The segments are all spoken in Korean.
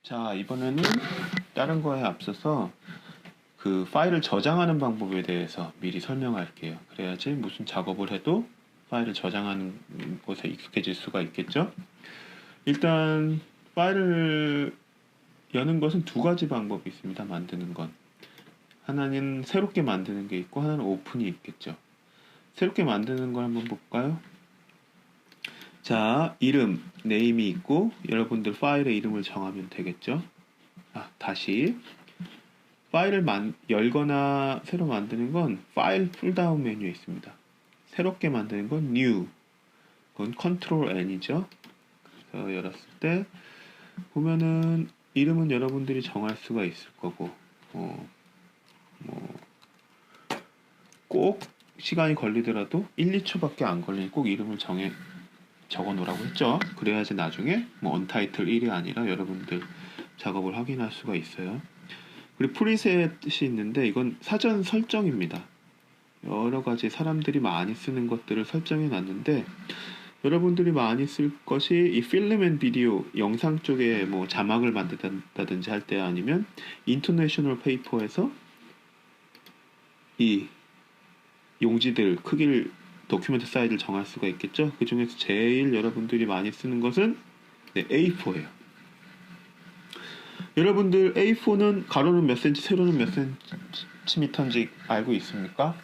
자, 이번에는 다른 거에 앞서서 그 파일을 저장하는 방법에 대해서 미리 설명할게요. 그래야지 무슨 작업을 해도 파일을 저장하는 것에 익숙해질 수가 있겠죠? 일단 파일을 여는 것은 두 가지 방법이 있습니다. 만드는 건. 하나는 새롭게 만드는 게 있고 하나는 오픈이 있겠죠. 새롭게 만드는 걸 한번 볼까요? 자, 이름, 네임이 있고 여러분들 파일의 이름을 정하면 되겠죠. 다시 파일을 열거나 새로 만드는 건 파일 풀다운 메뉴에 있습니다. 새롭게 만드는 건 new, 그건 컨트롤 N이죠. 그래서 열었을 때 보면은 이름은 여러분들이 정할 수가 있을 거고 꼭 시간이 걸리더라도 1, 2초밖에 안 걸리니 꼭 이름을 적어 놓으라고 했죠. 그래야지 나중에 언타이틀 1이 아니라 여러분들 작업을 확인할 수가 있어요. 그리고 프리셋이 있는데 이건 사전 설정입니다. 여러 가지 사람들이 많이 쓰는 것들을 설정해 놨는데 여러분들이 많이 쓸 것이 이 필름 앤 비디오 영상 쪽에 뭐 자막을 만든다든지 할 때 아니면 인터내셔널 페이퍼에서 이 용지들 크기를 도큐멘트 사이즈를 정할 수가 있겠죠. 그 중에서 제일 여러분들이 많이 쓰는 것은 A4예요. 여러분들 A4는 가로는 몇 cm, 세로는 몇 cm인지 알고 있습니까?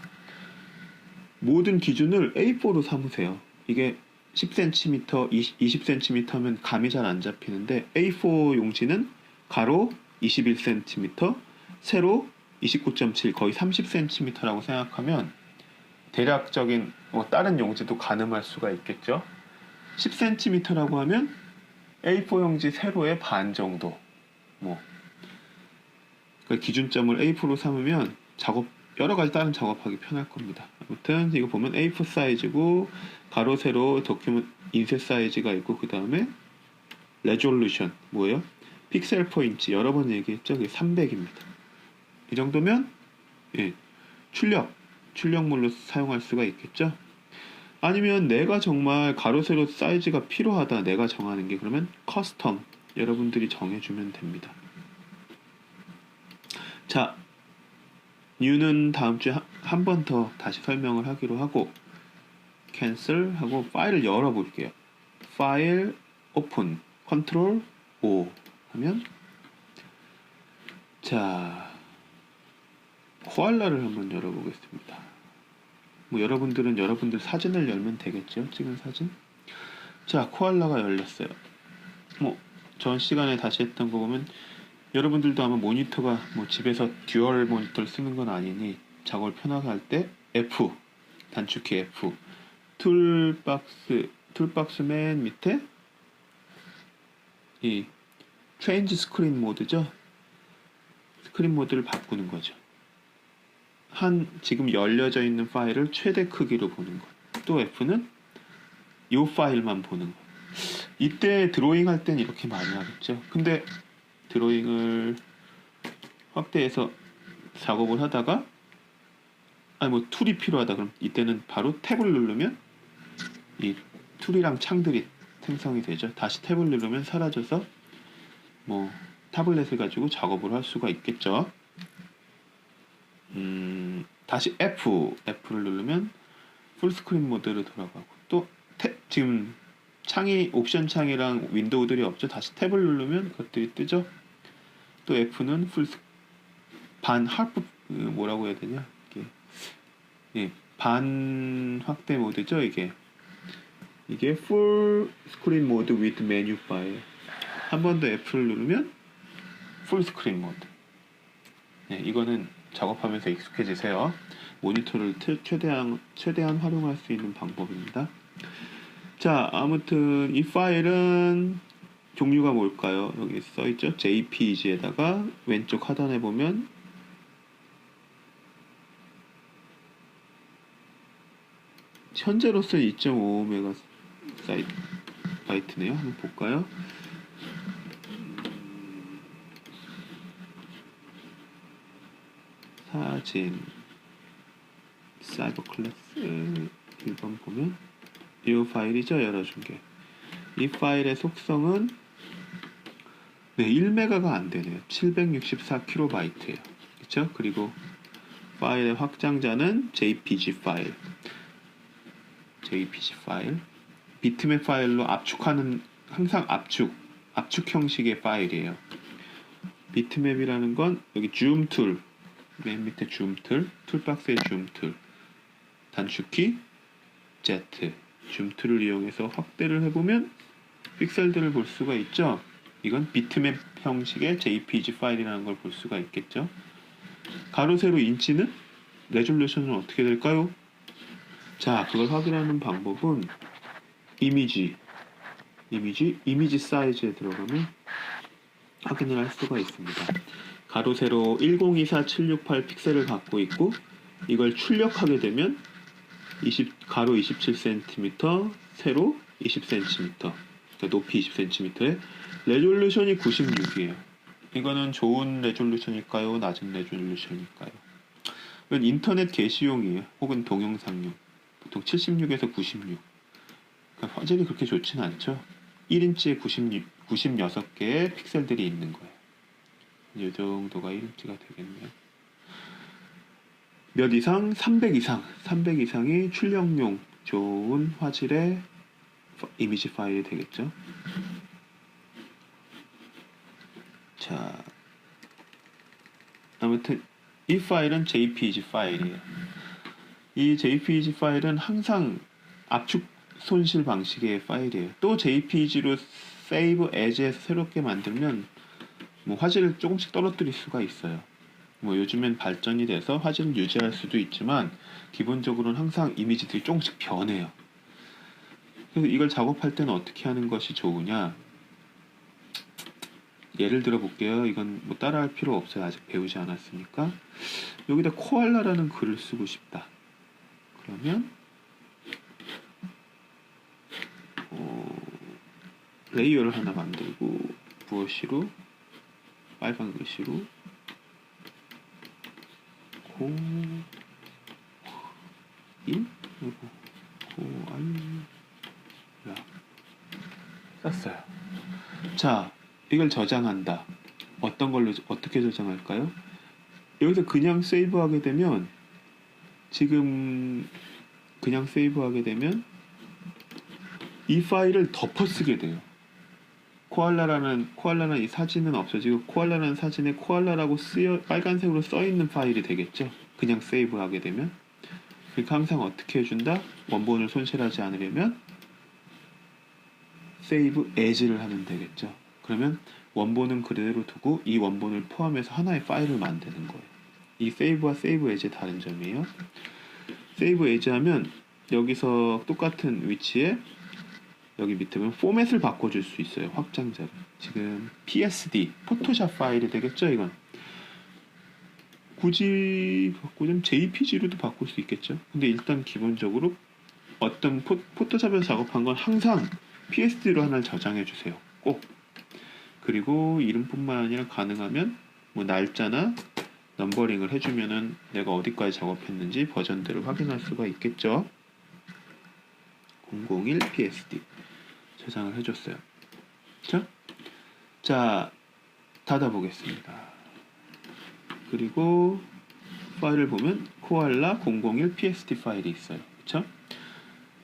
모든 기준을 A4로 삼으세요. 이게 10cm, 20cm면 감이 잘 안 잡히는데 A4 용지는 가로 21cm, 세로 29.7, 거의 30cm라고 생각하면 대략적인 다른 용지도 가늠할 수가 있겠죠. 10cm라고 하면 A4 용지 세로의 반 정도. 그 기준점을 A4로 삼으면 여러 가지 다른 작업하기 편할 겁니다. 아무튼 이거 보면 A4 사이즈고 가로 세로 도큐ment 인쇄 사이즈가 있고 그 다음에 레졸루션 뭐예요? 픽셀 포인트 여러 번 얘기했죠. 그게 300입니다. 이 정도면 출력물로 사용할 수가 있겠죠. 아니면 내가 정말 가로 세로 사이즈가 필요하다 내가 정하는 게 그러면 커스텀 여러분들이 정해주면 됩니다. 자, new는 다음 주에 한 번 더 다시 설명을 하기로 하고 cancel 하고 파일을 열어볼게요. 파일 오픈 컨트롤 O 하면 자 코알라를 한번 열어보겠습니다. 여러분들은 여러분들 사진을 열면 되겠죠. 찍은 사진. 자, 코알라가 열렸어요. 전 시간에 다시 했던 거 보면 여러분들도 아마 모니터가 집에서 듀얼 모니터를 쓰는 건 아니니 작업을 편하게 할 때 F 단축키 F 툴박스 맨 밑에 이 체인지 스크린 모드죠. 스크린 모드를 바꾸는 거죠. 지금 열려져 있는 파일을 최대 크기로 보는 것. 또 F는 이 파일만 보는 것. 이때 드로잉 할 땐 이렇게 많이 하겠죠. 근데 드로잉을 확대해서 작업을 하다가 툴이 필요하다 그럼 이때는 바로 탭을 누르면 이 툴이랑 창들이 생성이 되죠. 다시 탭을 누르면 사라져서 타블렛을 가지고 작업을 할 수가 있겠죠. 다시 F를 누르면 풀스크린 모드로 돌아가고 또 지금 옵션 창이랑 윈도우들이 없죠. 다시 탭을 누르면 그것들이 뜨죠. 또 F는 뭐라고 해야 되냐? 반 확대 모드죠. 이게 풀 스크린 모드 with 메뉴 바에 한 번 더 F를 누르면 풀 스크린 모드. 이거는 작업하면서 익숙해지세요. 모니터를 최대한 활용할 수 있는 방법입니다. 자, 아무튼 이 파일은 종류가 뭘까요? 여기 써있죠? JPEG에다가 왼쪽 하단에 보면 현재로서 2.5MB 바이트네요. 한번 볼까요? 사진 사이버 클래스 1번 보면 이 파일이죠. 열어준 게. 이 파일의 속성은 네, 1메가가 안 되네요. 764kb예요. 그렇죠? 그리고 파일의 확장자는 JPG 파일. JPG 파일. 비트맵 파일로 압축하는 항상 압축 형식의 파일이에요. 비트맵이라는 건 여기 줌 툴, 맨 밑에 줌 툴, 툴박스의 줌 툴, 단축키 Z, 줌 툴을 이용해서 확대를 해보면 픽셀들을 볼 수가 있죠. 이건 비트맵 형식의 JPG 파일이라는 걸 볼 수가 있겠죠. 가로 세로 인치는 레졸루션은 어떻게 될까요? 자, 그걸 확인하는 방법은 이미지 사이즈에 들어가면 확인을 할 수가 있습니다. 가로 세로 1024768 픽셀을 갖고 있고 이걸 출력하게 되면 가로 27cm, 세로 20cm, 그러니까 높이 20cm에 레졸루션이 96이에요. 이거는 좋은 레졸루션일까요? 낮은 레졸루션일까요? 이건 인터넷 게시용이에요. 혹은 동영상용. 보통 76에서 96. 그러니까 화질이 그렇게 좋진 않죠. 1인치에 96개의 픽셀들이 있는 거예요. 이 정도가 1인치가 되겠네요. 몇 이상? 300 이상. 300 이상이 출력용 좋은 화질의 이미지 파일이 되겠죠. 자, 아무튼 이 파일은 JPG 파일이에요. 이 JPG 파일은 항상 압축 손실 방식의 파일이에요. 또 JPG로 Save As에서 새롭게 만들면 뭐 화질을 조금씩 떨어뜨릴 수가 있어요. 뭐 요즘엔 발전이 돼서 화질을 유지할 수도 있지만 기본적으로는 항상 이미지들이 조금씩 변해요. 그래서 이걸 작업할 때는 어떻게 하는 것이 좋으냐? 예를 들어 볼게요. 이건 뭐 따라할 필요 없어요. 아직 배우지 않았으니까. 여기다 코알라라는 글을 쓰고 싶다. 그러면 레이어를 하나 만들고 브러쉬로 빨간 글씨로 코알라 썼어요. 자, 이걸 저장한다. 어떤 걸로 어떻게 저장할까요? 여기서 그냥 세이브하게 되면 지금 그냥 세이브하게 되면 이 파일을 덮어쓰게 돼요. 코알라는 이 사진은 없어지고 코알라라는 사진에 코알라라고 빨간색으로 써있는 파일이 되겠죠. 그냥 세이브하게 되면. 그러니까 항상 어떻게 해준다? 원본을 손실하지 않으려면 세이브 as를 하면 되겠죠. 그러면 원본은 그대로 두고 이 원본을 포함해서 하나의 파일을 만드는 거예요. 이 세이브와 세이브 as의 다른 점이에요. 세이브 as 하면 여기서 똑같은 위치에 여기 밑에 보면 포맷을 바꿔줄 수 있어요. 확장자를. 지금 PSD, 포토샵 파일이 되겠죠, 이건. 굳이 바꾸자면 JPG로도 바꿀 수 있겠죠. 근데 일단 기본적으로 어떤 포토샵에서 작업한 건 항상 PSD로 하나를 저장해 주세요. 꼭. 그리고 이름뿐만 아니라 가능하면 뭐 날짜나 넘버링을 해주면은 내가 어디까지 작업했는지 버전들을 확인할 수가 있겠죠. 001 PSD 저장을 해줬어요. 그쵸? 자, 닫아보겠습니다. 그리고 파일을 보면 코알라 001 PSD 파일이 있어요. 그쵸?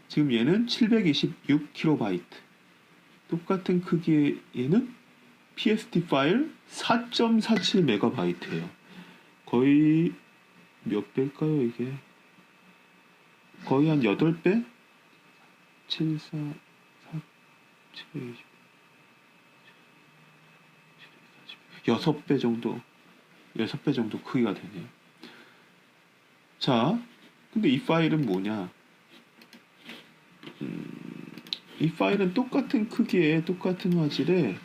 지금 얘는 726KB. 똑같은 크기의 얘는 PSD 파일 4.47MB예요. 거의 몇 배일까요, 이게? 거의 한 8배? 7, 4, 4, 7, 20, 6배 정도, 6배 정도 크기가 되네요. 자, 근데 이 파일은 뭐냐? 이 파일은 똑같은 크기에 똑같은 화질에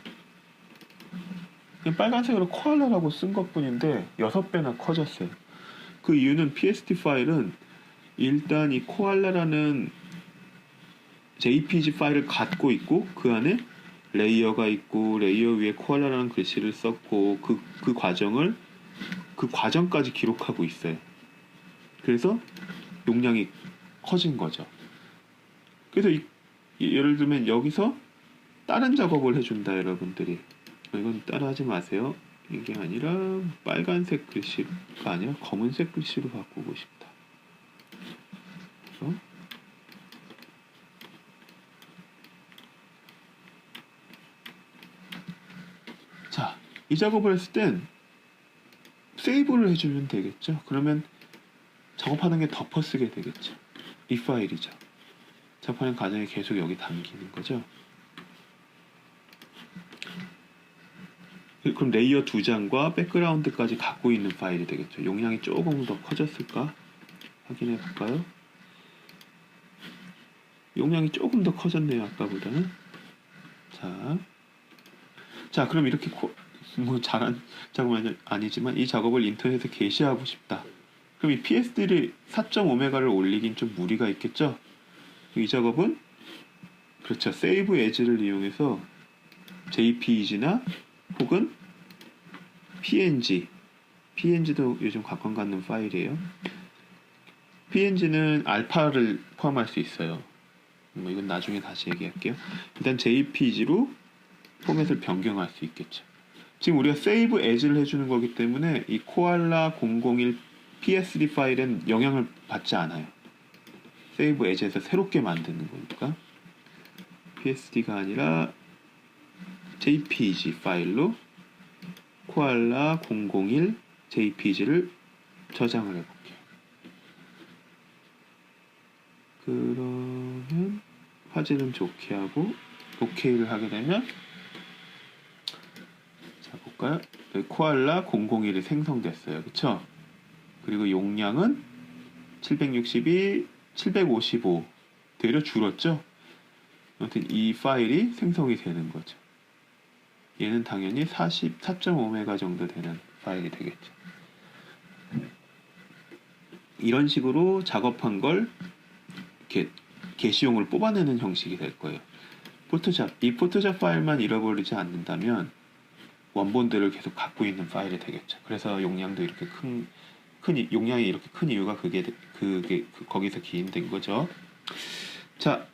그냥 빨간색으로 코알라라고 쓴 것뿐인데 6배나 커졌어요. 그 이유는 PSD 파일은 일단 이 코알라라는 JPG 파일을 갖고 있고 그 안에 레이어가 있고 레이어 위에 코알라라는 글씨를 썼고 그 과정을 그 과정까지 기록하고 있어요. 그래서 용량이 커진 거죠. 그래서 예를 들면 여기서 다른 작업을 해준다, 여러분들이. 이건 따라하지 마세요. 이게 아니라 빨간색 글씨가 아니라 검은색 글씨로 바꾸고 싶다. 그래서 자, 이 작업을 했을 땐 세이브를 해주면 되겠죠. 그러면 작업하는 게 덮어쓰게 되겠죠. 이 파일이죠. 작업하는 과정에 계속 여기 담기는 거죠. 그럼 레이어 2장과 백그라운드까지 갖고 있는 파일이 되겠죠. 용량이 조금 더 커졌을까? 확인해 볼까요? 용량이 조금 더 커졌네요. 아까보다는. 자, 그럼 이렇게 뭐 잘한 작업은 아니지만 이 작업을 인터넷에 게시하고 싶다. 그럼 이 PSD를 4.5메가를 올리긴 좀 무리가 있겠죠? 이 작업은 그렇죠. 세이브 에즈를 이용해서 JPEG나 혹은 PNG도 요즘 각광 갖는 파일이에요. PNG는 알파를 포함할 수 있어요. 뭐 이건 나중에 다시 얘기할게요. 일단 JPEG로 포맷을 변경할 수 있겠죠. 지금 우리가 세이브 에즈를 해주는 거기 때문에 이 코알라 001 PSD 파일은 영향을 받지 않아요. 세이브 에즈에서 새롭게 만드는 거니까 PSD가 아니라 JPG 파일로 코알라 001 JPG를 저장을 해볼게요. 그러면 화질은 좋게 하고 OK를 하게 되면 자 볼까요? 코알라 001이 생성됐어요. 그쵸? 그리고 용량은 762, 755 되려 줄었죠? 아무튼 이 파일이 생성이 되는 거죠. 얘는 당연히 4.5메가 정도 되는 파일이 되겠죠. 이런 식으로 작업한 걸 이렇게 게시용으로 뽑아내는 형식이 될 거예요. 이 포토샵 파일만 잃어버리지 않는다면 원본들을 계속 갖고 있는 파일이 되겠죠. 그래서 용량도 이렇게 용량이 이렇게 큰 이유가 거기서 기인된 거죠. 자,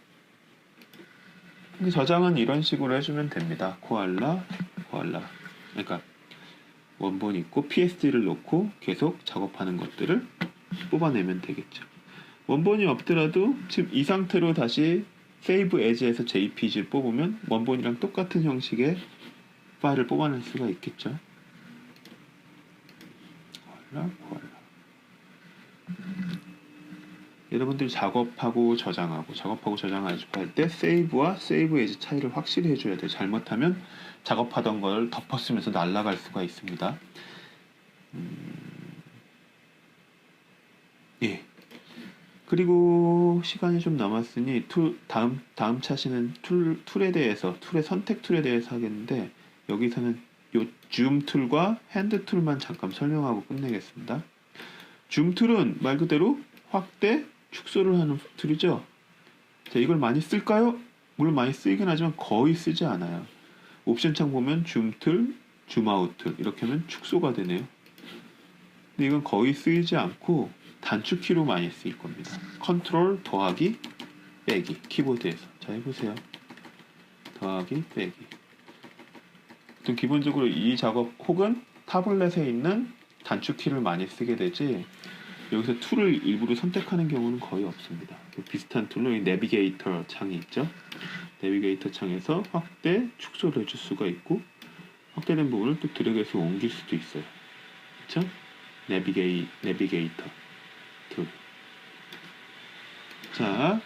저장은 이런 식으로 해주면 됩니다. 코알라 그러니까 원본 있고 PSD를 놓고 계속 작업하는 것들을 뽑아내면 되겠죠. 원본이 없더라도 지금 이 상태로 다시 세이브 에즈에서 JPG를 뽑으면 원본이랑 똑같은 형식의 파일을 뽑아낼 수가 있겠죠. 코알라 여러분들이 작업하고 저장할 때 세이브와 세이브 에즈 차이를 확실히 해줘야 돼요. 잘못하면 작업하던 걸 덮어쓰면서 날아갈 수가 있습니다. 예. 그리고 시간이 좀 남았으니 다음 차시는 툴의 선택 툴에 대해서 하겠는데 여기서는 요 줌 툴과 핸드 툴만 잠깐 설명하고 끝내겠습니다. 줌 툴은 말 그대로 확대, 축소를 하는 툴이죠. 자, 이걸 많이 쓸까요? 물론 많이 쓰이긴 하지만 거의 쓰지 않아요. 옵션 창 보면 줌 툴, 줌 아웃 툴 이렇게 하면 축소가 되네요. 근데 이건 거의 쓰이지 않고 단축키로 많이 쓰일 겁니다. 컨트롤 더하기 빼기 키보드에서. 자, 해보세요. 더하기 빼기. 보통 기본적으로 이 작업 혹은 타블렛에 있는 단축키를 많이 쓰게 되지 여기서 툴을 일부러 선택하는 경우는 거의 없습니다. 비슷한 툴로 이 내비게이터 창이 있죠. 내비게이터 창에서 확대, 축소를 해줄 수가 있고 확대된 부분을 또 드래그해서 옮길 수도 있어요. 그렇죠? 내비게이터 툴. 자,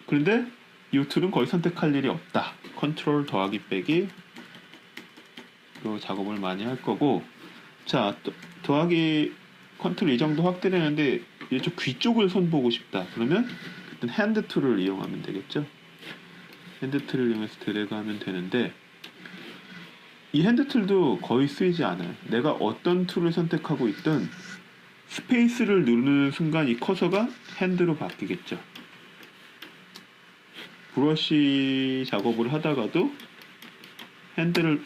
그런데 이 툴은 거의 선택할 일이 없다. 컨트롤 더하기 빼기 로 작업을 많이 할 거고, 자, 더하기 컨트롤 이 정도 확대되는데 이쪽 귀 쪽을 손보고 싶다. 그러면 그때 핸드 툴을 이용하면 되겠죠. 핸드 툴을 이용해서 드래그하면 되는데 이 핸드 툴도 거의 쓰이지 않아요. 내가 어떤 툴을 선택하고 있든 스페이스를 누르는 순간 이 커서가 핸드로 바뀌겠죠. 브러쉬 작업을 하다가도 핸들을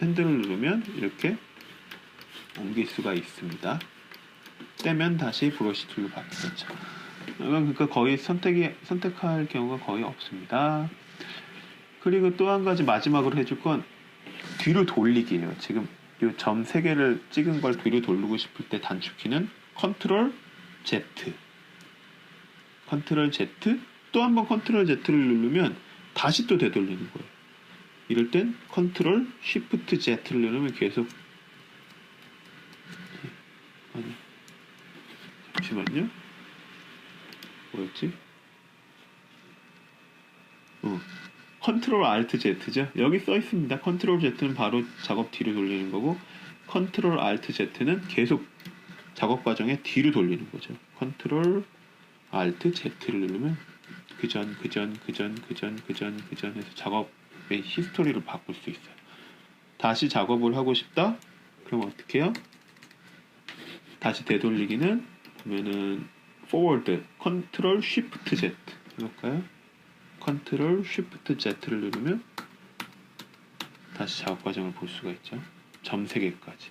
누르면 이렇게 옮길 수가 있습니다. 떼면 다시 브러쉬 툴로 바뀌겠죠. 그러니까 거의 선택할 경우가 거의 없습니다. 그리고 또 한 가지 마지막으로 해줄 건 뒤로 돌리기예요. 지금 이 점 3개를 찍은 걸 뒤로 돌리고 싶을 때 단축키는 컨트롤 Z. 컨트롤 Z, 또 한 번 컨트롤 Z를 누르면 다시 또 되돌리는 거예요. 이럴 땐 컨트롤 쉬프트 Z를 누르면 계속, 아니, 잠시만요. 뭐였지? 컨트롤 알트 Z죠. 여기 써 있습니다. 컨트롤 Z는 바로 작업 뒤로 돌리는 거고, 컨트롤 알트 Z는 계속 작업 과정에 뒤로 돌리는 거죠. 컨트롤 알트 Z를 누르면 그전 해서 작업의 히스토리를 바꿀 수 있어요. 다시 작업을 하고 싶다? 그럼 어떻게 해요? 다시 되돌리기는 보면은 forward, 컨트롤 쉬프트 Z 해볼까요? 컨트롤 쉬프트 Z를 누르면 다시 작업 과정을 볼 수가 있죠. 점 3개까지.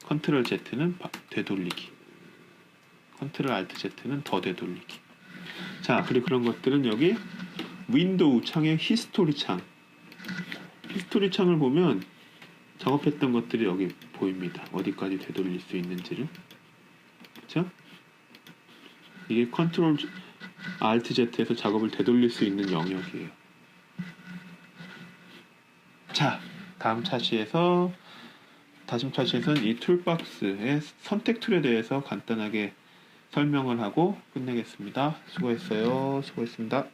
컨트롤 Z는 되돌리기, 컨트롤 알트 Z는 더 되돌리기. 자, 그리고 그런 것들은 여기 윈도우 창의 히스토리 창, 히스토리 창을 보면 작업했던 것들이 여기 보입니다. 어디까지 되돌릴 수 있는지를. 그렇죠? 이게 컨트롤 알트 Z에서 작업을 되돌릴 수 있는 영역이에요. 자, 다음 차시에서는 이 툴박스의 선택 툴에 대해서 간단하게 설명을 하고 끝내겠습니다. 수고했어요. 수고했습니다.